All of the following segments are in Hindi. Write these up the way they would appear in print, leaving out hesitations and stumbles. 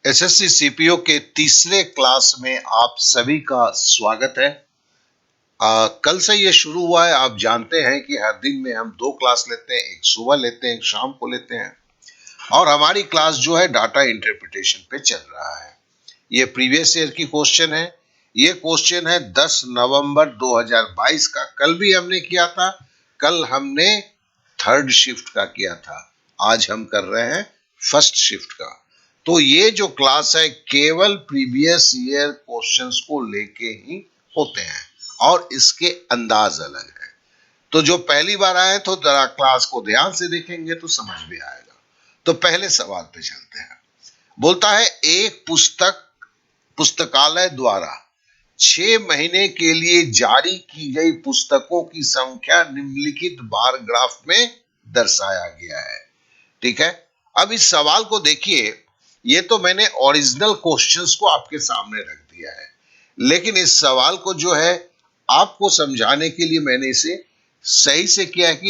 एसएससी सीपीओ के तीसरे क्लास में आप सभी का स्वागत है। कल से ये शुरू हुआ है। आप जानते हैं कि हर दिन में हम दो क्लास लेते हैं, एक सुबह लेते हैं, एक शाम को लेते हैं। और हमारी क्लास जो है डाटा इंटरप्रिटेशन पे चल रहा है। ये प्रीवियस ईयर की क्वेश्चन है। ये क्वेश्चन है 10 नवंबर 2022 का। कल भी हमने किया था। कल हमने थर्ड शिफ्ट का किया था। आज हम कर रहे हैं फर्स्ट शिफ्ट का। तो ये जो क्लास है केवल प्रीवियस ईयर क्वेश्चंस को लेके ही होते हैं और इसके अंदाज अलग है। तो जो पहली बार आए तो जरा क्लास को ध्यान से देखेंगे तो समझ में आएगा। तो पहले सवाल पे चलते हैं। बोलता है एक पुस्तकालय द्वारा 6 महीने के लिए जारी की गई पुस्तकों की संख्या निम्नलिखित बार ग्राफ में दर्शाया गया है। ठीक है, अब इस सवाल को देखिए। ये तो मैंने ओरिजिनल क्वेश्चंस को आपके सामने रख दिया है, लेकिन इस सवाल को जो है आपको समझाने के लिए मैंने इसे सही से किया है कि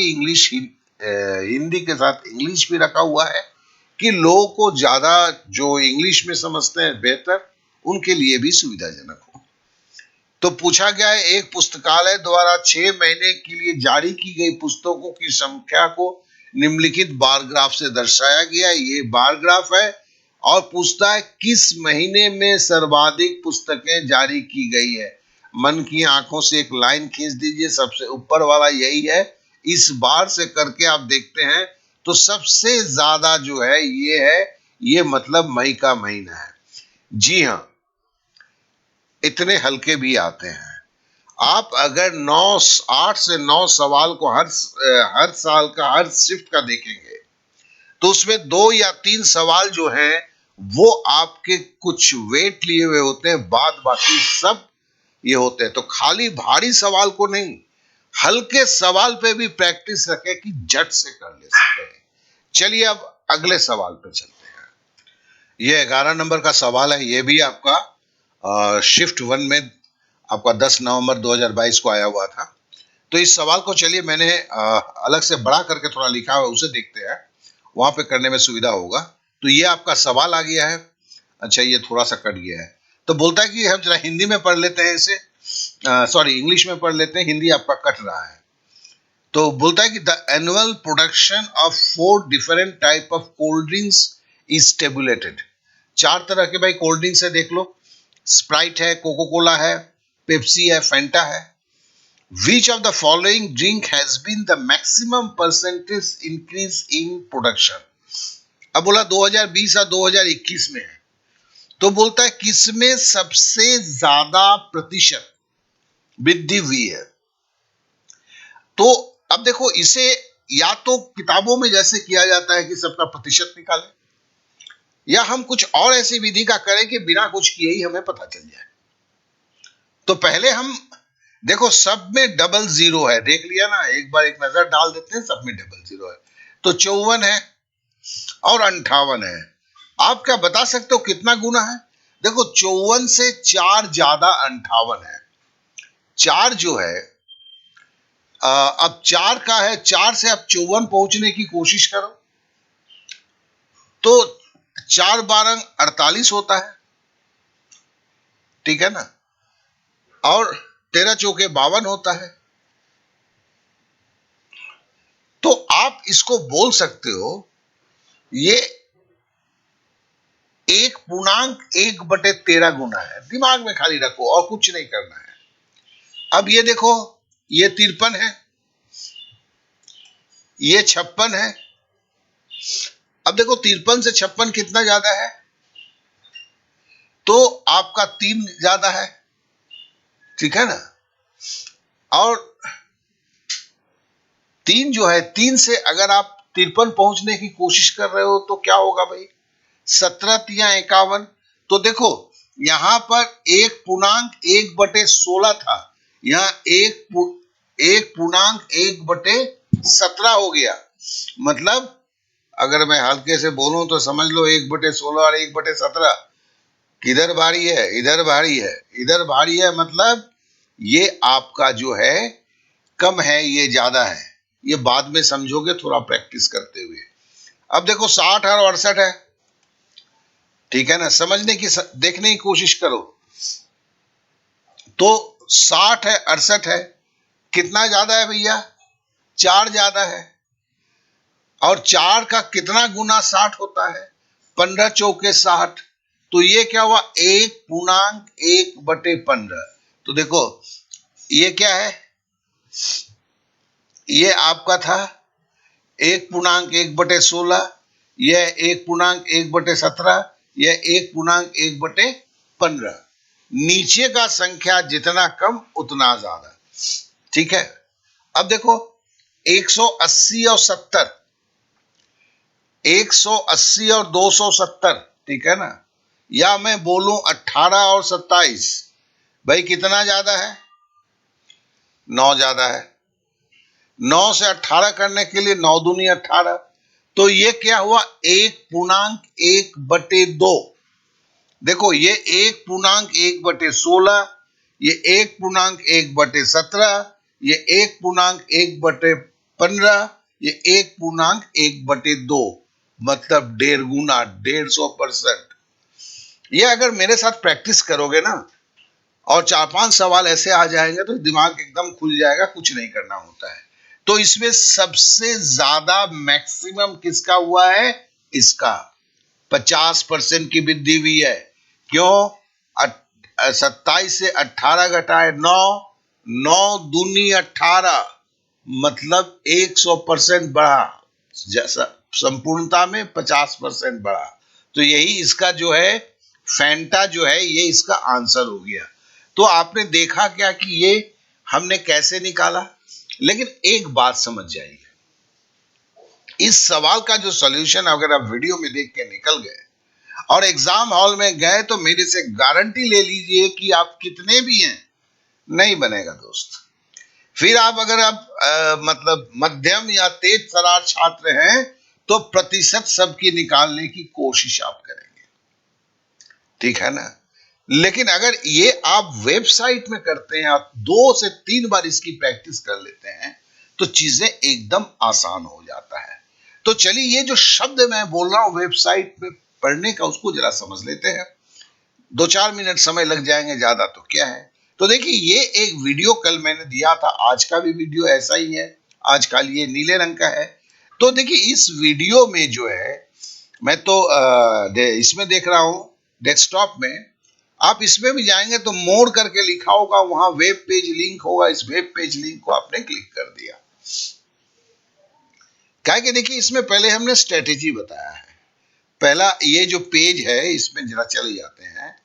हिंदी के साथ इंग्लिश भी रखा हुआ है कि लोगों को ज्यादा जो इंग्लिश में समझते हैं बेहतर उनके लिए भी सुविधाजनक हो। तो पूछा गया है एक पुस्तकालय द्वारा 6 महीने के लिए जारी की गई पुस्तकों की संख्या को निम्नलिखित बार ग्राफ से दर्शाया गया। ये बार ग्राफ है और पूछता है किस महीने में सर्वाधिक पुस्तकें जारी की गई है। मन की आंखों से एक लाइन खींच दीजिए, सबसे ऊपर वाला यही है। इस बार से करके आप देखते हैं तो सबसे ज्यादा जो है ये मतलब मई का महीना है। जी हाँ, इतने हल्के भी आते हैं। आप अगर 8 से 9 सवाल को हर साल का हर शिफ्ट का देखेंगे तो उसमें 2 या 3 सवाल जो हैं वो आपके कुछ वेट लिए हुए होते हैं, बाद बाकी सब ये होते हैं। तो खाली भारी सवाल को नहीं, हल्के सवाल पे भी प्रैक्टिस रखें कि झट से कर ले सके। चलिए अब अगले सवाल पे चलते हैं। ये 11 नंबर का सवाल है। ये भी आपका शिफ्ट 1 में आपका 10 नवंबर 2022 को आया हुआ था। तो इस सवाल को चलिए मैंने अलग से बड़ा करके थोड़ा लिखा हुआ, उसे देखते हैं, वहां पे करने में सुविधा होगा। तो ये आपका सवाल आ गया है। अच्छा, ये थोड़ा सा कट गया है। तो बोलता है कि हम जरा हिंदी में पढ़ लेते हैं इसे, सॉरी इंग्लिश में पढ़ लेते हैं, हिंदी आपका कट रहा है। तो बोलता है कि the annual production of 4 different type of cold drinks is tabulated. 4 तरह के भाई कोल्ड ड्रिंक्स है, देख लो। स्प्राइट है, कोको कोला है, पेप्सी है, फेंटा है। Which of the following drink has been the maximum percentage increase in production? अब बोला 2020 या 2021 में है। तो बोलता है किसमें सबसे ज्यादा प्रतिशत वृद्धि हुई है। तो अब देखो, इसे या तो किताबों में जैसे किया जाता है कि सबका प्रतिशत निकालें, या हम कुछ और ऐसी विधि का करें कि बिना कुछ किए ही हमें पता चल जाए। तो पहले हम देखो, सब में डबल जीरो है, देख लिया ना, एक बार एक नजर डाल देते हैं, सब में डबल जीरो है। तो 54 है और 58 है। आप क्या बता सकते हो कितना गुना है? देखो, 54 से 4 ज्यादा 58 है। 4 जो है अब 4 का है, 4 से अब 54 पहुंचने की कोशिश करो तो 4 12 48 होता है। ठीक है ना, और 13 चौके 52 होता है। तो आप इसको बोल सकते हो ये 1.1/13 गुना है। दिमाग में खाली रखो और कुछ नहीं करना है। अब ये देखो, ये 53 है, ये 56 है। अब देखो 53 से 56 कितना ज्यादा है? तो आपका 3 ज्यादा है। ठीक है ना, और 3 जो है, 3 से अगर आप 53 पहुंचने की कोशिश कर रहे हो तो क्या होगा भाई? 17 तिया 51। तो देखो यहां पर 1.1/16 था, यहां 1.1/17 हो गया। मतलब अगर मैं हल्के से बोलूं तो समझ लो 1/16 और 1/17 किधर भारी है? इधर भारी है। इधर भारी है मतलब ये आपका जो है कम है, ये ज्यादा है। ये बाद में समझोगे थोड़ा प्रैक्टिस करते हुए। अब देखो 60 और 68 है। ठीक है ना, समझने की देखने की कोशिश करो। तो 60 है, 68 है, कितना ज्यादा है भैया? 4 ज्यादा है। और 4 का कितना गुना 60 होता है? 15 चौके 60। तो ये क्या हुआ? 1.1/15। तो देखो ये क्या है? ये आपका था 1.1/16, यह 1.1/17, यह 1.1/15। नीचे का संख्या जितना कम उतना ज्यादा। ठीक है, अब देखो 180 और 70, 180 और 270, ठीक है ना, या मैं बोलूं 18 और 27, भाई कितना ज्यादा है? 9 ज्यादा है। 9 से 18 करने के लिए 9 दूनी 18। तो ये क्या हुआ? 1.1/2। देखो ये 1.1/16, ये 1.1/17, ये 1.1/15, ये 1.1/2, मतलब 1.5 गुना, 150%। ये अगर मेरे साथ प्रैक्टिस करोगे ना, और 4-5 सवाल ऐसे आ जाएंगे तो दिमाग एकदम खुल जाएगा, कुछ नहीं करना होता है। तो इसमें सबसे ज्यादा मैक्सिमम किसका हुआ है? इसका 50% की वृद्धि हुई है। क्यों? 27 से 18 घटाए 9, 9 दूनी 18, मतलब 100% बढ़ा, जैसा संपूर्णता में 50% बढ़ा। तो यही इसका जो है फैंटा जो है, ये इसका आंसर हो गया। तो आपने देखा क्या कि ये हमने कैसे निकाला। लेकिन एक बात समझ जाइए, इस सवाल का जो सॉल्यूशन अगर आप वीडियो में देख के निकल गए और एग्जाम हॉल में गए तो मेरे से गारंटी ले लीजिए कि आप कितने भी हैं, नहीं बनेगा दोस्त। फिर आप अगर आप मतलब मध्यम या तेज तर्रार छात्र हैं तो प्रतिशत सबकी निकालने की कोशिश आप करेंगे, ठीक है ना। लेकिन अगर ये आप वेबसाइट में करते हैं, आप 2 से 3 बार इसकी प्रैक्टिस कर लेते हैं तो चीजें एकदम आसान हो जाता है। तो चलिए ये जो शब्द मैं बोल रहा हूं वेबसाइट में पढ़ने का, उसको जरा समझ लेते हैं। 2-4 मिनट समय लग जाएंगे, ज्यादा तो क्या है। तो देखिए ये एक वीडियो कल मैंने दिया था, आज का भी वीडियो ऐसा ही है। आज का ये नीले रंग का है। तो देखिए इस वीडियो में जो है, मैं तो इसमें देख रहा हूं डेस्कटॉप में। आप इसमें भी जाएंगे तो मोड़ करके लिखा होगा, वहां वेब पेज लिंक होगा। इस वेब पेज लिंक को आपने क्लिक कर दिया। क्या कि देखिए इसमें पहले हमने स्ट्रेटेजी बताया है। पहला ये जो पेज है इसमें जरा चले जाते हैं।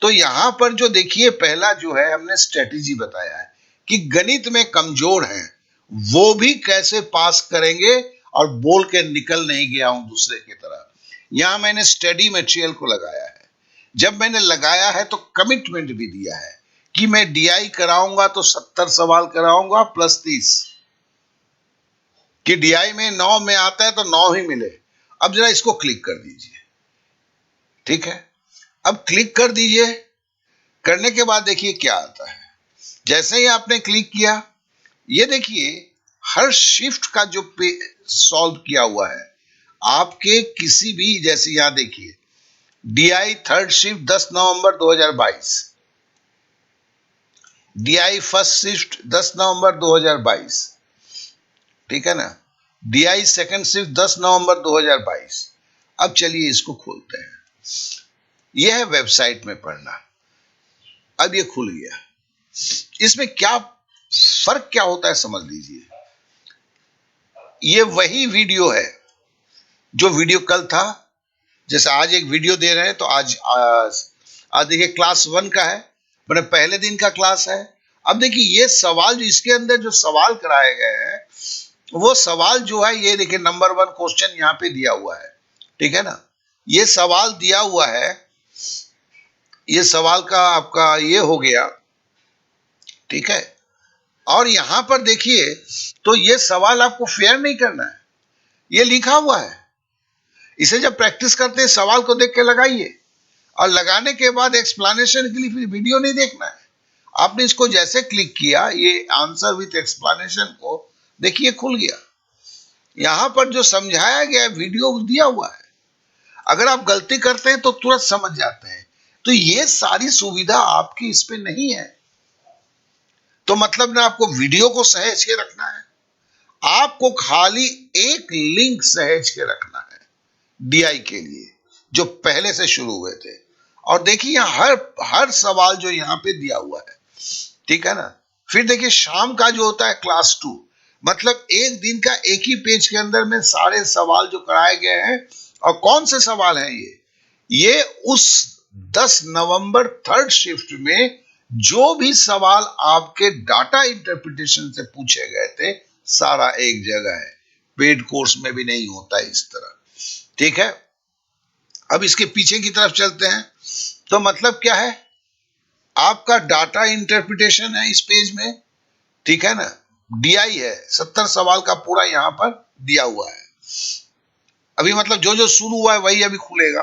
तो यहां पर जो देखिए पहला जो है हमने स्ट्रेटेजी बताया है कि गणित में कमजोर हैं वो भी कैसे पास करेंगे, और बोल के निकल नहीं गया हूं दूसरे की तरह। यहां मैंने स्टडी मटेरियल को लगाया है। जब मैंने लगाया है तो कमिटमेंट भी दिया है कि मैं डीआई कराऊंगा तो 70 सवाल कराऊंगा प्लस 30, कि डीआई में 9 में आता है तो 9 ही मिले। अब जरा इसको क्लिक कर दीजिए, ठीक है। अब क्लिक कर दीजिए। करने के बाद देखिए क्या आता है। जैसे ही आपने क्लिक किया, ये देखिए हर शिफ्ट का जो सॉल्व किया हुआ है आपके किसी भी, जैसे यहां देखिए डीआई थर्ड शिफ्ट 10 नवंबर 2022, डीआई फर्स्ट शिफ्ट 10 नवंबर 2022, ठीक है ना, डीआई सेकंड शिफ्ट 10 नवंबर 2022। अब चलिए इसको खोलते हैं। यह है वेबसाइट में पढ़ना। अब ये खुल गया। इसमें क्या फर्क क्या होता है समझ लीजिए। ये वही वीडियो है जो वीडियो कल था। जैसे आज एक वीडियो दे रहे हैं तो आज देखिए क्लास 1 का है, मतलब पहले दिन का क्लास है। अब देखिए ये सवाल जो इसके अंदर जो सवाल कराए गए हैं, वो सवाल जो है ये देखिए नंबर 1 क्वेश्चन यहाँ पे दिया हुआ है, ठीक है ना। ये सवाल दिया हुआ है, ये सवाल का आपका ये हो गया, ठीक है। और यहां पर देखिए तो ये सवाल आपको फेयर नहीं करना है, ये लिखा हुआ है। इसे जब प्रैक्टिस करते हैं सवाल को देख के लगाइए, और लगाने के बाद एक्सप्लेनेशन के लिए फिर वीडियो नहीं देखना है। आपने इसको जैसे क्लिक किया, ये आंसर विथ एक्सप्लेनेशन को देखिए खुल गया। यहां पर जो समझाया गया वीडियो दिया हुआ है। अगर आप गलती करते हैं तो तुरंत समझ जाते हैं। तो ये सारी सुविधा आपकी इस पे नहीं है। तो मतलब ना आपको वीडियो को सहेज के रखना है, आपको खाली एक लिंक सहेज के रखना है डीआई के लिए, जो पहले से शुरू हुए थे। और देखिए यहाँ हर हर सवाल जो यहाँ पे दिया हुआ है, ठीक है ना। फिर देखिए शाम का जो होता है क्लास 2, मतलब एक दिन का एक ही पेज के अंदर में सारे सवाल जो कराए गए हैं। और कौन से सवाल हैं ये उस 10 नवंबर थर्ड शिफ्ट में जो भी सवाल आपके डाटा इंटरप्रिटेशन से पूछे गए थे, सारा एक जगह है। पेड कोर्स में भी नहीं होता इस तरह, ठीक है। अब इसके पीछे की तरफ चलते हैं। तो मतलब क्या है, आपका डाटा इंटरप्रिटेशन है इस पेज में, ठीक है ना। डीआई है, 70 सवाल का पूरा यहां पर दिया हुआ है। अभी मतलब जो जो शुरू हुआ है वही अभी खुलेगा,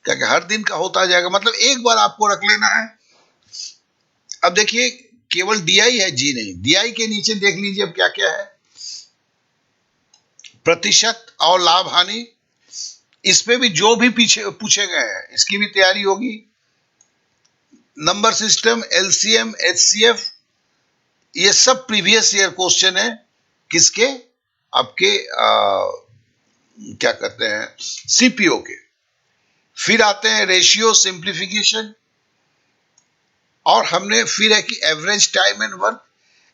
क्या क्या हर दिन का होता जाएगा, मतलब एक बार आपको रख लेना है। अब देखिए केवल डीआई है जी नहीं, डीआई के नीचे देख लीजिए अब क्या क्या है। प्रतिशत और लाभ हानि, इस पे भी जो भी पीछे पूछे गए हैं इसकी भी तैयारी होगी। नंबर सिस्टम, एलसीएम, एचसीएफ, ये सब प्रीवियस ईयर क्वेश्चन है। किसके? आपके क्या कहते हैं, सीपीओ के। फिर आते हैं रेशियो, सिंप्लीफिकेशन, और हमने फिर है कि एवरेज टाइम एंड वर्क।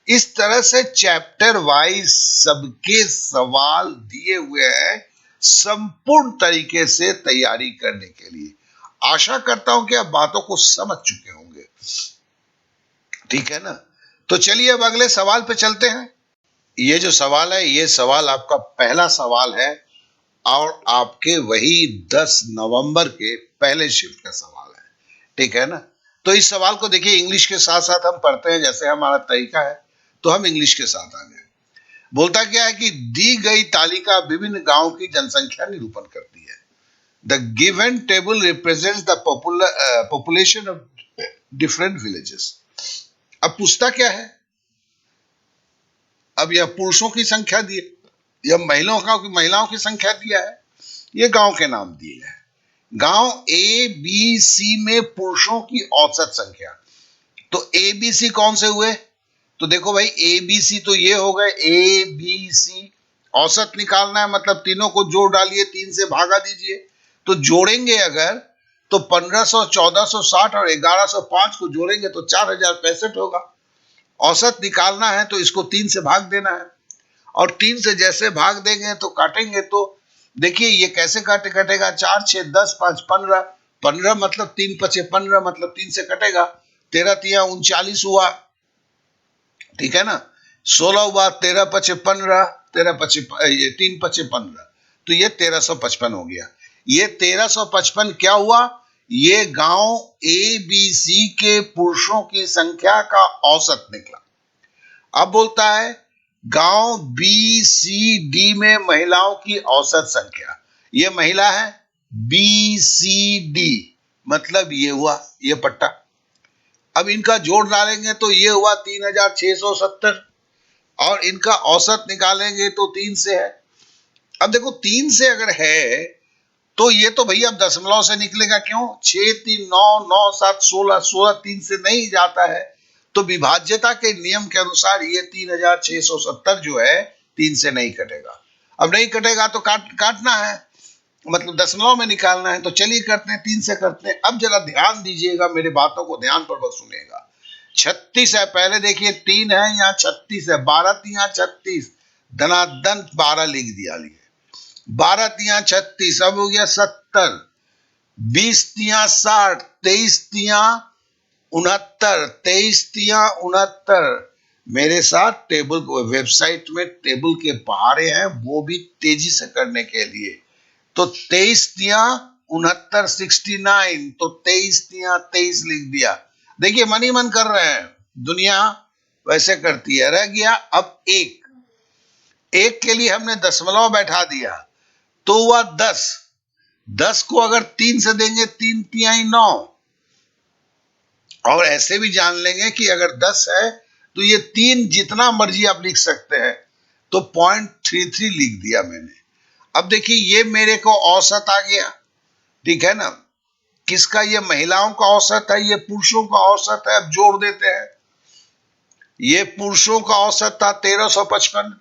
इस तरह से चैप्टर वाइज सबके सवाल दिए हुए हैं संपूर्ण तरीके से तैयारी करने के लिए। आशा करता हूं कि आप बातों को समझ चुके होंगे, ठीक है ना। तो चलिए अब अगले सवाल पे चलते हैं। ये जो सवाल है, ये सवाल आपका पहला सवाल है और आपके वही 10 नवंबर के पहले शिफ्ट का सवाल है, ठीक है ना। तो इस सवाल को देखिए इंग्लिश के साथ साथ हम पढ़ते हैं, जैसे हमारा तरीका है, तो हम इंग्लिश के साथ आ गए। बोलता क्या है कि दी गई तालिका विभिन्न गांवों की जनसंख्या निरूपण करती है। The given table represents the population of different villages. अब पूछता क्या है, अब यह पुरुषों की संख्या दी है या महिलाओं की संख्या दिया है, ये गांव के नाम दिए हैं। गांव ए बी सी में पुरुषों की औसत संख्या, तो ए बी सी कौन से हुए? तो देखो भाई ए बी सी तो ये हो गए, ए बी सी। औसत निकालना है मतलब तीनों को जोड़ डालिए, 3 से भागा दीजिए। तो जोड़ेंगे अगर तो 1500, 1460 और 1105 को जोड़ेंगे तो 4065 होगा। औसत निकालना है तो इसको 3 से भाग देना है, और 3 से जैसे भाग देंगे तो काटेंगे। तो देखिए ये कैसे कटेगा, 4 6 10 5 15, 15 मतलब 3 पचे 15 मतलब 3 से कटेगा, 13 तिया 39 हुआ, ठीक है ना। 16 हुआ, 13 पचे 15, 13 पचे ये 3 पचे 15, तो ये 1355 हो गया। ये 1355 क्या हुआ, ये गांव ए बी सी के पुरुषों की संख्या का औसत निकला। अब बोलता है गांव बी सी डी में महिलाओं की औसत संख्या, ये महिला है बी सी डी, मतलब ये हुआ ये पट्टा। अब इनका जोड़ डालेंगे तो ये हुआ 3670, और इनका औसत निकालेंगे तो 3 से है। अब देखो 3 से अगर है तो ये तो भैया अब दशमलव से निकलेगा, क्यों? 6 3 9 9 7 16, 16 3 से नहीं जाता है, तो विभाज्यता के नियम के अनुसार ये 3670 जो है 3 से नहीं कटेगा। अब नहीं कटेगा तो काटना है, मतलब दशमलव में निकालना है। तो चलिए करते हैं, 3 से करते हैं। अब जरा ध्यान दीजिएगा, मेरे बातों को ध्यान पूर्वक सुनिएगा। 36 है, पहले देखिए 3 है, यहाँ 36 है, 12 तिया 36, धनादन 12 लिख दिया। 12 तिया 36, अब हो गया 70, 20 तिया 60, 23 तिया 69, 23 तिया 69। मेरे साथ टेबल वेबसाइट में टेबल के पहाड़े हैं, वो भी तेजी से करने के लिए। तो 23 तिया 69, 69, तो 23 तिया 23 लिख दिया। देखिए मन ही मन कर रहे हैं, दुनिया वैसे करती है। रह गया अब एक के लिए हमने दशमलव बैठा दिया तो हुआ 10। 10 को अगर 3 से देंगे, 3 तिहाई 9, और ऐसे भी जान लेंगे कि अगर 10 है तो ये 3 जितना मर्जी आप लिख सकते हैं, तो 0.33 लिख दिया मैंने। अब देखिए ये मेरे को औसत आ गया, ठीक है ना। किसका? ये महिलाओं का औसत है, ये पुरुषों का औसत है। अब जोड़ देते हैं। ये पुरुषों का औसत था 1355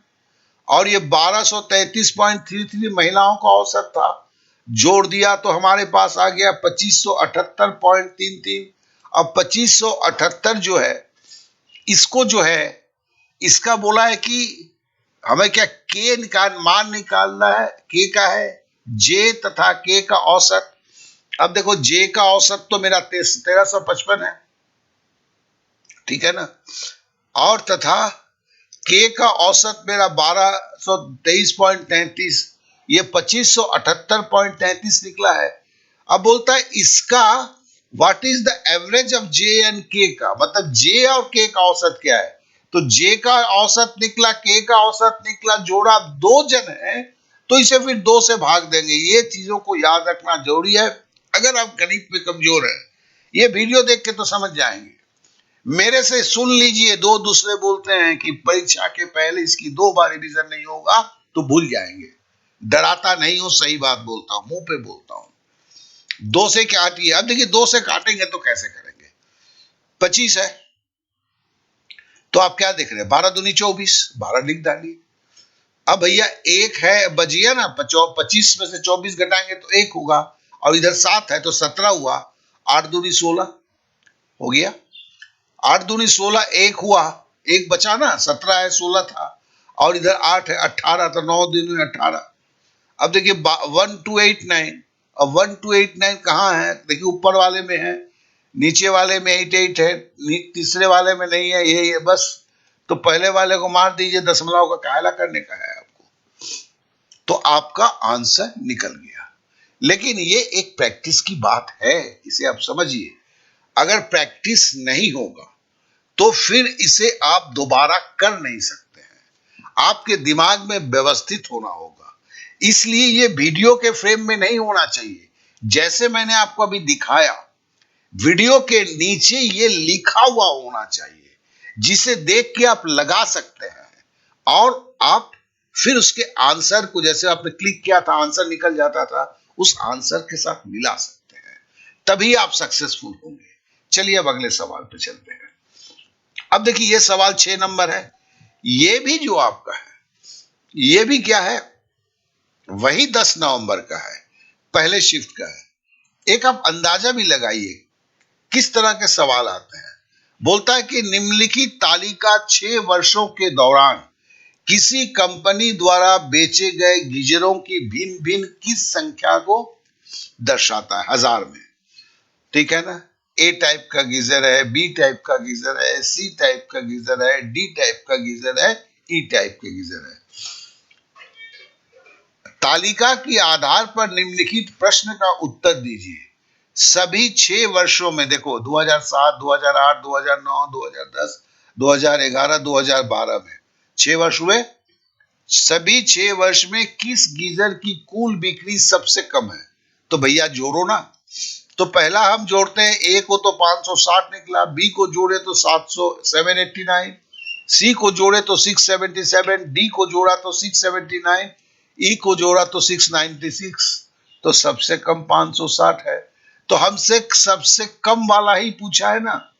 और ये 1233.33 महिलाओं का औसत था। जोड़ दिया तो हमारे पास आ गया 2578.33। अब 2578 जो है, इसको जो है, इसका बोला है कि हमें क्या के मान निकालना है। के का है जे तथा के का औसत। अब देखो जे का औसत तो मेरा 1355 है, ठीक है ना, और तथा के का औसत मेरा 1223.33, ये 2578.33 निकला है। अब बोलता है इसका what is the average of J and के का, मतलब जे और के का औसत क्या है। तो जे का औसत निकला, के का औसत निकला, जोड़ा दो जन है तो इसे फिर दो से भाग देंगे। ये चीजों को याद रखना जरूरी है अगर आप गणित में कमजोर है। ये वीडियो देख के तो समझ जाएंगे। मेरे से सुन लीजिए, दो दूसरे बोलते हैं कि परीक्षा के पहले इसकी 2 बार रिवीजन नहीं होगा तो भूल जाएंगे। डराता नहीं हूं, सही बात बोलता हूं, मुंह पे बोलता हूं। 2 से काटिए। अब देखिए 2 से काटेंगे तो कैसे करेंगे। 25 है तो आप क्या देख रहे हैं, 12 दूनी 24, 12 लिख डालिए। अब भैया एक है बजिए ना, 25 में से 24 घटाएंगे तो 1 होगा, और इधर 7 है तो 17 हुआ। 8 दूनी 16 हो गया। 8 दूनी 16, 1 हुआ, 1 बचा ना, 17 है 16 था, और इधर 8 है 18, तो 9 दूनी 18। अब देखिए 1289। अब 1289 कहाँ है, देखिए ऊपर वाले में है, नीचे वाले में 88 है, तीसरे वाले में नहीं है, ये बस। तो पहले वाले को मार दीजिए, दशमलव का कायला करने का है आपको, तो आपका आंसर निकल गया। लेकिन ये एक प्रैक्टिस की बात है, इसे आप समझिए। अगर प्रैक्टिस नहीं होगा तो फिर इसे आप दोबारा कर नहीं सकते हैं। आपके दिमाग में व्यवस्थित होना होगा। इसलिए ये वीडियो के फ्रेम में नहीं होना चाहिए। जैसे मैंने आपको अभी दिखाया, वीडियो के नीचे ये लिखा हुआ होना चाहिए, जिसे देख के आप लगा सकते हैं और आप फिर उसके आंसर को, जैसे आपने क्लिक किया था आंसर निकल जाता था, उस आंसर के साथ मिला सकते हैं। तभी आप सक्सेसफुल होंगे। चलिए अब अगले सवाल पे चलते हैं। अब देखिए ये सवाल 6 नंबर है। ये भी जो आपका है, ये भी क्या है, वही 10 नवंबर का है, पहले शिफ्ट का है। एक आप अंदाजा भी लगाइए किस तरह के सवाल आते हैं। बोलता है कि निम्नलिखित तालिका 6 वर्षों के दौरान किसी कंपनी द्वारा बेचे गए गीजरों की भिन्न भिन्न किस संख्या को दर्शाता है, हजार में। ठीक है ना। ए टाइप का गीजर है, बी टाइप का गीजर है, सी टाइप का गीजर है, डी टाइप का गीजर है, ई टाइप के गीजर है। तालिका के आधार पर निम्नलिखित प्रश्न का उत्तर दीजिए। सभी 6 वर्षों में, देखो 2007, 2008, 2009, 2010, 2011, 2012 में 6 वर्ष हुए। सभी 6 वर्ष में किस गीजर की कुल बिक्री सबसे कम है। तो भैया जोड़ो ना। तो पहला हम जोड़ते हैं, ए को तो 560 निकला, बी को जोड़े तो 789, सी को जोड़े तो 677, डी को जोड़ा तो 679, ई को जोड़ा तो 696, तो सबसे कम 560 है। तो हमसे सबसे कम वाला ही पूछा है ना।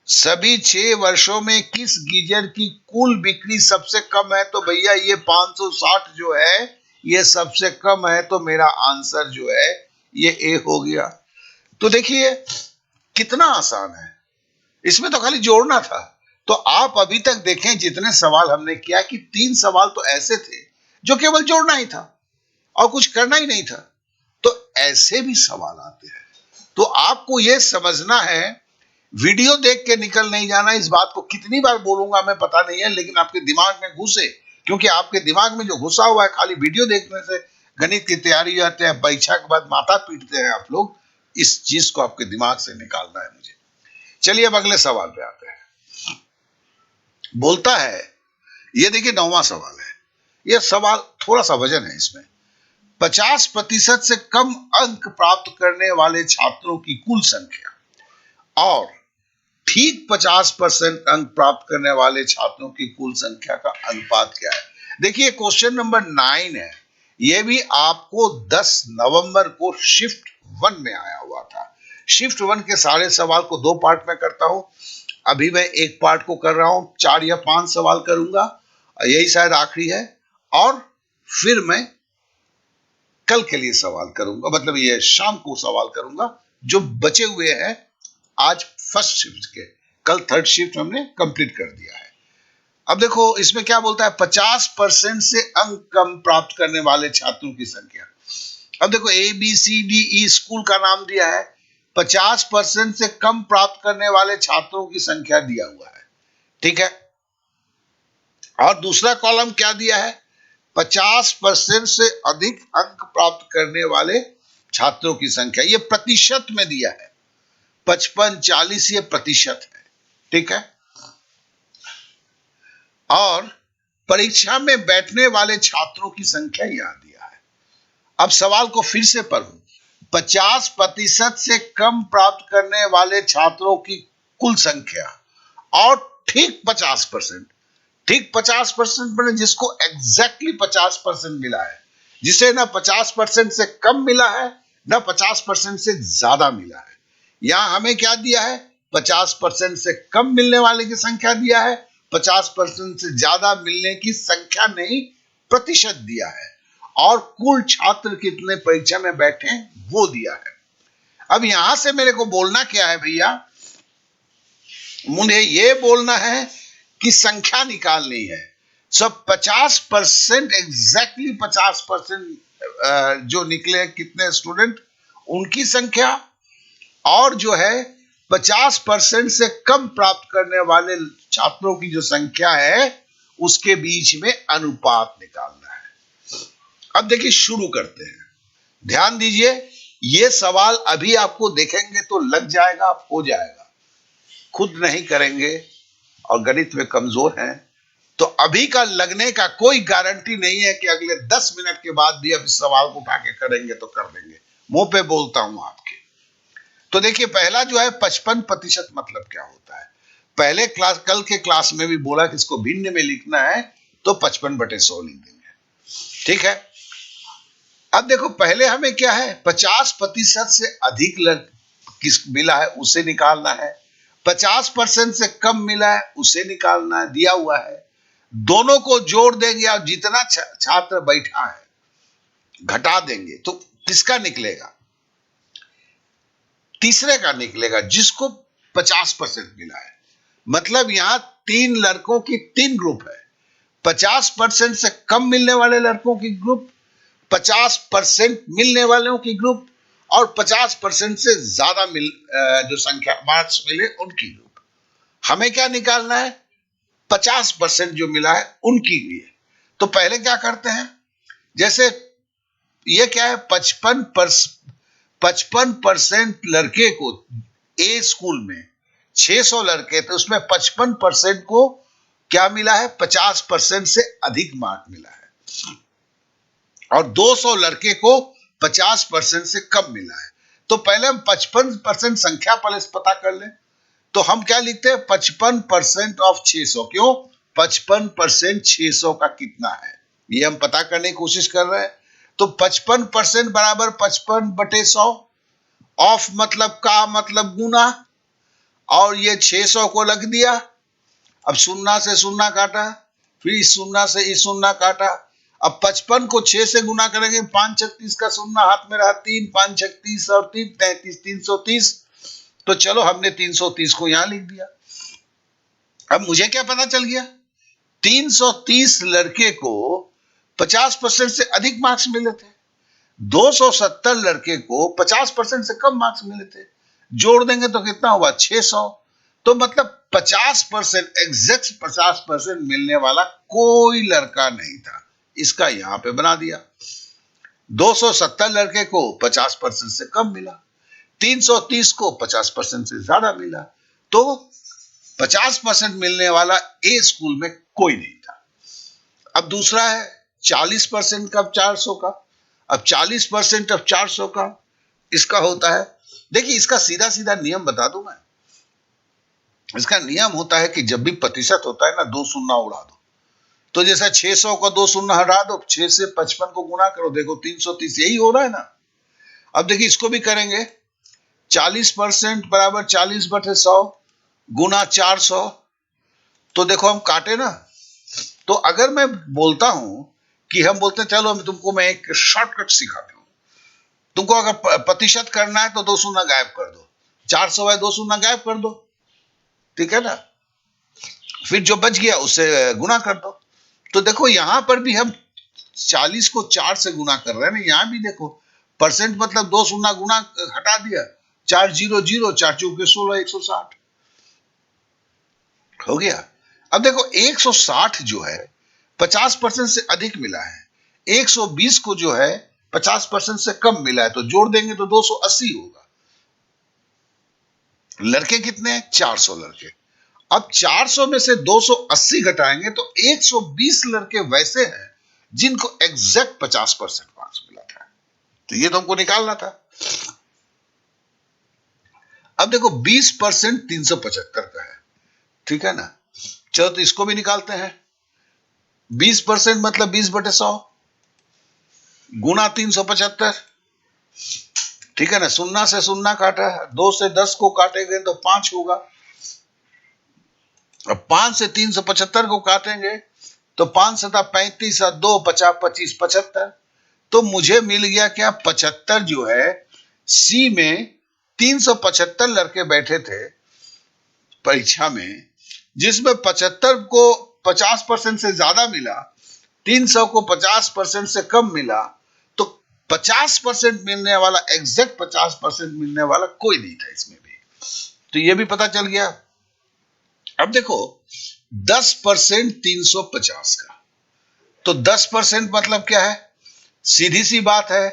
सभी 6 वर्षों में किस गीजर की कुल बिक्री सबसे कम है, तो भैया ये 560 जो है ये सबसे कम है, तो मेरा आंसर जो है ये ए हो गया। तो देखिए कितना आसान है, इसमें तो खाली जोड़ना था। तो आप अभी तक देखें जितने सवाल हमने किया कि 3 सवाल तो ऐसे थे जो केवल जोड़ना ही था और कुछ करना ही नहीं था। तो ऐसे भी सवाल आते हैं। तो आपको यह समझना है, वीडियो देख के निकल नहीं जाना। इस बात को कितनी बार बोलूंगा मैं पता नहीं है, लेकिन आपके दिमाग में घुसे, क्योंकि आपके दिमाग में जो घुसा हुआ है खाली वीडियो देखने से गणित की तैयारी जाते हैं, परीक्षा के बाद माथा पीटते हैं आप लोग। इस चीज को आपके दिमाग से निकालना है मुझे। चलिए अब अगले सवाल पे आते हैं। बोलता है, ये देखिए 9वां सवाल है। यह सवाल थोड़ा सा वजन है इसमें। 50% से कम अंक प्राप्त करने वाले छात्रों की कुल संख्या और ठीक 50% अंक प्राप्त करने वाले छात्रों की कुल संख्या का अनुपात क्या है। देखिए क्वेश्चन नंबर 9 है। ये भी आपको 10 नवंबर को शिफ्ट 1 में आया हुआ था। शिफ्ट 1 के सारे सवाल को 2 पार्ट में करता हूं। अभी मैं एक पार्ट को कर रहा हूं, 4 या 5 सवाल करूंगा, यही शायद आखिरी है, और फिर मैं कल के लिए सवाल करूंगा, मतलब ये शाम को सवाल करूंगा जो बचे हुए हैं आज फर्स्ट शिफ्ट के। कल थर्ड शिफ्ट हमने कंप्लीट कर दिया है। अब देखो इसमें क्या बोलता है, 50% से अंक कम प्राप्त करने वाले छात्रों की संख्या। अब देखो ABCDE स्कूल का नाम दिया है, 50% से कम प्राप्त करने वाले छात्रों की संख्या दिया हुआ है, ठीक है। और दूसरा कॉलम क्या दिया है, 50% से अधिक अंक प्राप्त करने वाले छात्रों की संख्या। ये प्रतिशत में दिया है, 55, 40 ये प्रतिशत है, ठीक है। और परीक्षा में बैठने वाले छात्रों की संख्या यहां दिया है। अब सवाल को फिर से पढ़ूं, 50% से कम प्राप्त करने वाले छात्रों की कुल संख्या, और ठीक 50%, ठीक 50% मैंने जिसको एग्जैक्टली 50% मिला है, जिसे ना 50% से कम मिला है ना 50% से ज्यादा मिला है। यहां हमें क्या दिया है, 50% से कम मिलने वाले की संख्या दिया है, 50% से ज्यादा मिलने की संख्या नहीं, प्रतिशत दिया है, और कुल छात्र कितने परीक्षा में बैठे वो दिया है। अब यहां से मेरे को बोलना क्या है भैया, मुझे ये बोलना है कि संख्या निकालनी है। सब 50% एग्जैक्टली 50% जो निकले कितने स्टूडेंट उनकी संख्या, और जो है 50% से कम प्राप्त करने वाले छात्रों की जो संख्या है उसके बीच में अनुपात निकालना है। अब देखिए शुरू करते हैं, ध्यान दीजिए, ये सवाल अभी आपको देखेंगे तो लग जाएगा, हो जाएगा, खुद नहीं करेंगे और गणित में कमजोर हैं तो अभी का लगने का कोई गारंटी नहीं है कि अगले 10 मिनट के बाद भी अब इस सवाल को उठा के करेंगे तो कर देंगे। मुंह पे बोलता हूं आपके। तो देखिए पहला जो है 55% मतलब क्या होता है, पहले क्लास कल के क्लास में भी बोला कि इसको भिन्न में लिखना है तो 55/100 लिख देंगे, ठीक है। अब देखो पहले हमें क्या है, 50% से अधिक किस मिला है उसे निकालना है, 50% से कम मिला है उसे निकालना है, दिया हुआ है। दोनों को जोड़ देंगे और जितना छात्र बैठा है घटा देंगे तो किसका निकलेगा, तीसरे का निकलेगा जिसको 50% मिला है। मतलब यहां 3 लड़कों की 3 ग्रुप है, 50% से कम मिलने वाले लड़कों की ग्रुप, 50% मिलने वालों की ग्रुप, और 50% से ज्यादा जो संख्या मार्क्स मिले उनकी ग्रुप। हमें क्या निकालना है, 50% जो मिला है उनकी लिए। तो पहले क्या करते हैं, जैसे ये क्या है, 55% लड़के को, ए स्कूल में 600 लड़के थे उसमें 55% को क्या मिला है, 50% से अधिक मार्क मिला है, और 200 लड़के को 50% से कम मिला है। तो पहले हम 55% संख्या पहले पता कर लें। तो हम क्या लिखते हैं, 55% ऑफ 600, क्यों, 55% 600 का कितना है ये हम पता करने की कोशिश कर रहे हैं। तो 55% बराबर 55/100, ऑफ मतलब का मतलब गुना, और ये 600 को लग दिया। अब शून्य से शून्य काटा, फिर इस शून्य से इस शून्य काटा। अब 55 को 6 से गुना करेंगे, 5 6 30 का शून्य हाथ में रहा 3, 5 6 30 और 3 33, 330। तो चलो हमने 330 को यहां लिख दिया। अब मुझे क्या पता चल गया, 330 लड़के को 50% से अधिक मार्क्स मिले थे, 270 लड़के को 50% से कम मार्क्स मिले थे। जोड़ देंगे तो कितना हुआ, 600। तो मतलब 50%, एग्जैक्ट 50% मिलने वाला कोई लड़का नहीं था, इसका यहां पे बना दिया। 270 लड़के को 50% से कम मिला, 330 को 50% से ज्यादा मिला, तो 50% मिलने वाला ए स्कूल में कोई नहीं था। अब दूसरा है 40% का 400 का। अब 40% ऑफ 400 का इसका होता है, देखिए इसका सीधा सीधा नियम बता दूं मैं। इसका नियम होता है कि जब भी प्रतिशत होता है ना, 2 शून्य उड़ा दो, तो जैसा 600 का 2 शून्य हटा दो, 6 से 55 को गुना करो, देखो 330, यही हो रहा है ना। अब देखिए इसको भी करेंगे, 40% बराबर 40/100 गुना 400। तो देखो हम काटे ना, तो अगर मैं बोलता हूं कि हम बोलते हैं चलो तुमको मैं एक शॉर्टकट सिखाता हूं, तुमको अगर प्रतिशत करना है तो 2 शून्य गायब कर दो, 400 है 2 शून्य गायब कर दो, ठीक है ना, फिर जो बच गया उससे गुना कर दो। तो देखो यहां पर भी हम 40 को 4 से गुना कर रहे हैं ना, यहां भी देखो परसेंट मतलब 2 शून्य गुना हटा दिया, 400, 4 चौके 16, 160 हो गया। अब देखो 160 जो है 50% से अधिक मिला है, 120 को जो है 50% से कम मिला है, तो जोड़ देंगे तो 280 होगा। लड़के कितने हैं? 400 लड़के। अब 400 में से 280 घटाएंगे तो 120 लड़के वैसे हैं जिनको एग्जैक्ट 50% मार्क्स मिला था, तो ये तो हमको निकालना था। अब देखो 20% 375 का है, ठीक है ना, चलो तो इसको भी निकालते हैं। 20% मतलब 20/100 गुना 375, ठीक है ना, शून्य से शून्य काटा, 2 से 10 को काटेंगे तो 5 होगा। अब 5 से 375 को काटेंगे तो 5 सता 35 और 2 50 25 75। तो मुझे मिल गया क्या? 75 जो है सी में 375 लड़के बैठे थे परीक्षा में, जिसमें 75 को 50% से ज्यादा मिला, 300 को 50% से कम मिला, तो 50% मिलने वाला, एग्जैक्ट 50% मिलने वाला कोई नहीं था इसमें भी। तो ये भी पता चल गया। अब देखो 10% 350 का, तो 10% मतलब क्या है? सीधी सी बात है,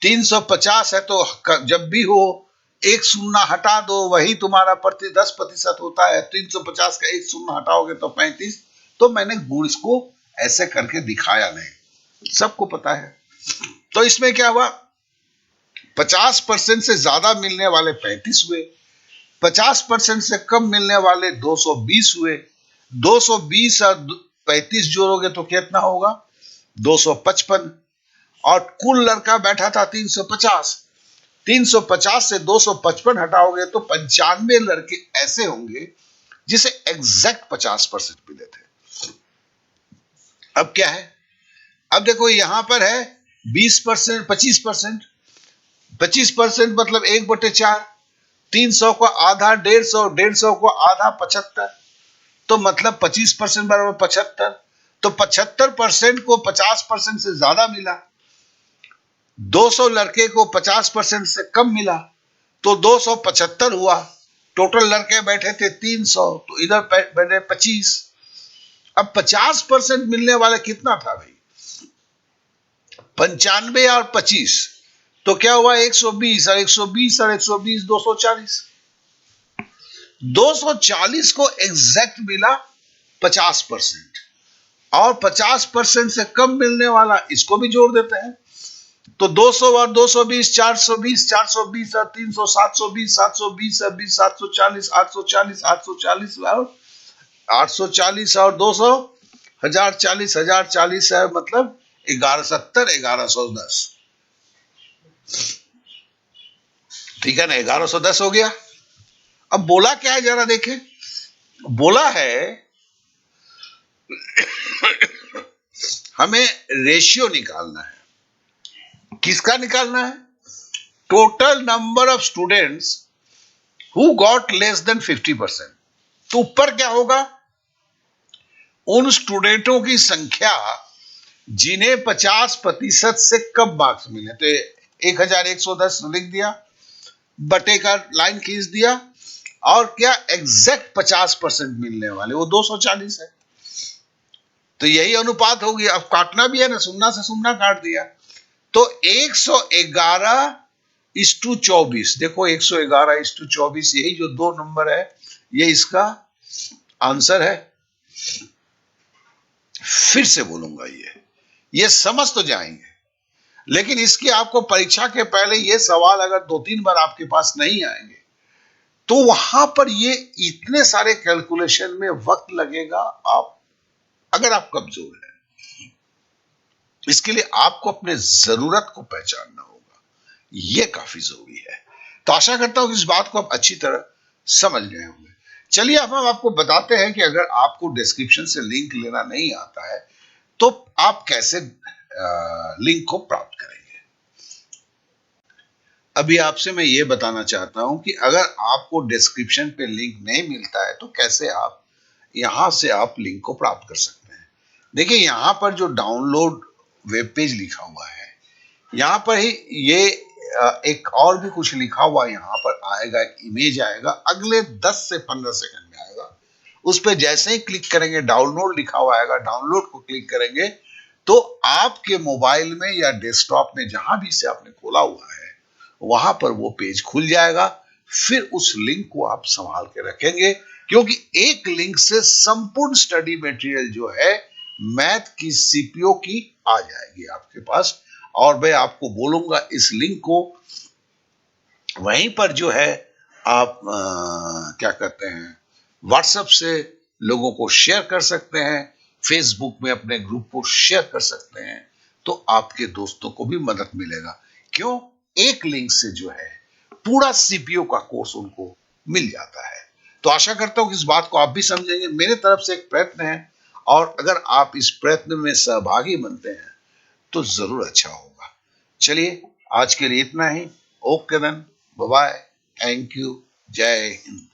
350 है तो जब भी हो एक शून्य हटा दो, वही तुम्हारा 10% होता है। 350 का एक शून्य हटाओगे तो 35। तो मैंने गुण को ऐसे करके दिखाया नहीं, सबको पता है। तो इसमें क्या हुआ? 50% से ज्यादा मिलने वाले 35 हुए, 50% से कम मिलने वाले 220 हुए। 220 और 35 जोड़ोगे तो कितना होगा? 255। और कुल लड़का बैठा था 350, 350 से 255 हटाओगे तो 95 लड़के ऐसे होंगे जिसे एग्जैक्ट 50% मिले थे। अब क्या है? अब देखो यहां पर है 20%, 25%, 25% मतलब 1/4, 300 को आधा 150, 150 को आधा 75, तो मतलब 25% बराबर 75। तो 75% को 50% से ज्यादा मिला, 200 लड़के को 50% से कम मिला, तो 275 हुआ। टोटल लड़के बैठे थे 300, तो इधर बैठे 25। अब 50% मिलने वाला कितना था भाई? 95 और 25, तो क्या हुआ? 120 और 120 और 120 240। 240 को एग्जैक्ट मिला 50%, और 50% से कम मिलने वाला इसको भी जोड़ देते हैं, तो 200 और 220 420, 420 और 300 720, 720 और 20 740, 840 840 और 840 और 200 1040, 1040 है, मतलब 1170 1110, ठीक है ना, 1110 हो गया। अब बोला क्या है जरा देखें, बोला है हमें रेशियो निकालना है। किसका निकालना है? Total number of students who got less than 50%। तो ऊपर क्या होगा? उन स्टूडेंटों की संख्या जिन्हें 50% से कम मार्क्स मिले। तो 1110 लिख दिया, बटे का लाइन खींच दिया, और क्या एग्जैक्ट 50% मिलने वाले वो 240 है। तो यही अनुपात हो गया। अब काटना भी है ना, शून्य से शून्य काट दिया, तो 111:24। देखो 111:24, यही जो दो नंबर है ये इसका आंसर है। फिर से बोलूंगा, ये समझ तो जाएंगे, लेकिन इसकी आपको परीक्षा के पहले ये सवाल अगर 2-3 बार आपके पास नहीं आएंगे तो वहां पर ये इतने सारे कैलकुलेशन में वक्त लगेगा, आप अगर आप कमजोर हैं। इसके लिए आपको अपने जरूरत को पहचानना होगा, यह काफी जरूरी है। तो आशा करता हूं कि इस बात को आप अच्छी तरह समझ गए होंगे। चलिए अब हम आपको बताते हैं कि अगर आपको डिस्क्रिप्शन से लिंक लेना नहीं आता है तो आप कैसे लिंक को प्राप्त करेंगे। अभी आपसे मैं ये बताना चाहता हूं कि अगर आपको डिस्क्रिप्शन पे लिंक नहीं मिलता है तो कैसे आप यहां से आप लिंक को प्राप्त कर सकते हैं। देखिए यहां पर जो डाउनलोड वेब पेज लिखा हुआ है, यहाँ पर ही ये एक और भी कुछ लिखा हुआ यहाँ पर आएगा, एक इमेज आएगा, अगले 10 से 15 सेकंड में आएगा। उस पर जैसे ही क्लिक करेंगे डाउनलोड लिखा हुआ आएगा, डाउनलोड को क्लिक करेंगे तो आपके मोबाइल में या डेस्कटॉप में जहां भी से आपने खोला हुआ है वहां पर वो पेज खुल जाएगा। फिर उस लिंक को आप संभाल के रखेंगे, क्योंकि एक लिंक से संपूर्ण स्टडी मटेरियल जो है मैथ की सीपीओ की आ जाएगी आपके पास। और मैं आपको बोलूंगा इस लिंक को वहीं पर जो है आप क्या कहते हैं व्हाट्सएप से लोगों को शेयर कर सकते हैं, फेसबुक में अपने ग्रुप को शेयर कर सकते हैं, तो आपके दोस्तों को भी मदद मिलेगा। क्यों? एक लिंक से जो है पूरा सीपीओ का कोर्स उनको मिल जाता है। तो आशा करता हूं कि इस बात को आप भी समझेंगे। मेरे तरफ से एक प्रयत्न है, और अगर आप इस प्रयत्न में सहभागी बनते हैं तो जरूर अच्छा होगा। चलिए आज के लिए इतना ही। Okay then, bye bye, thank you, जय हिंद।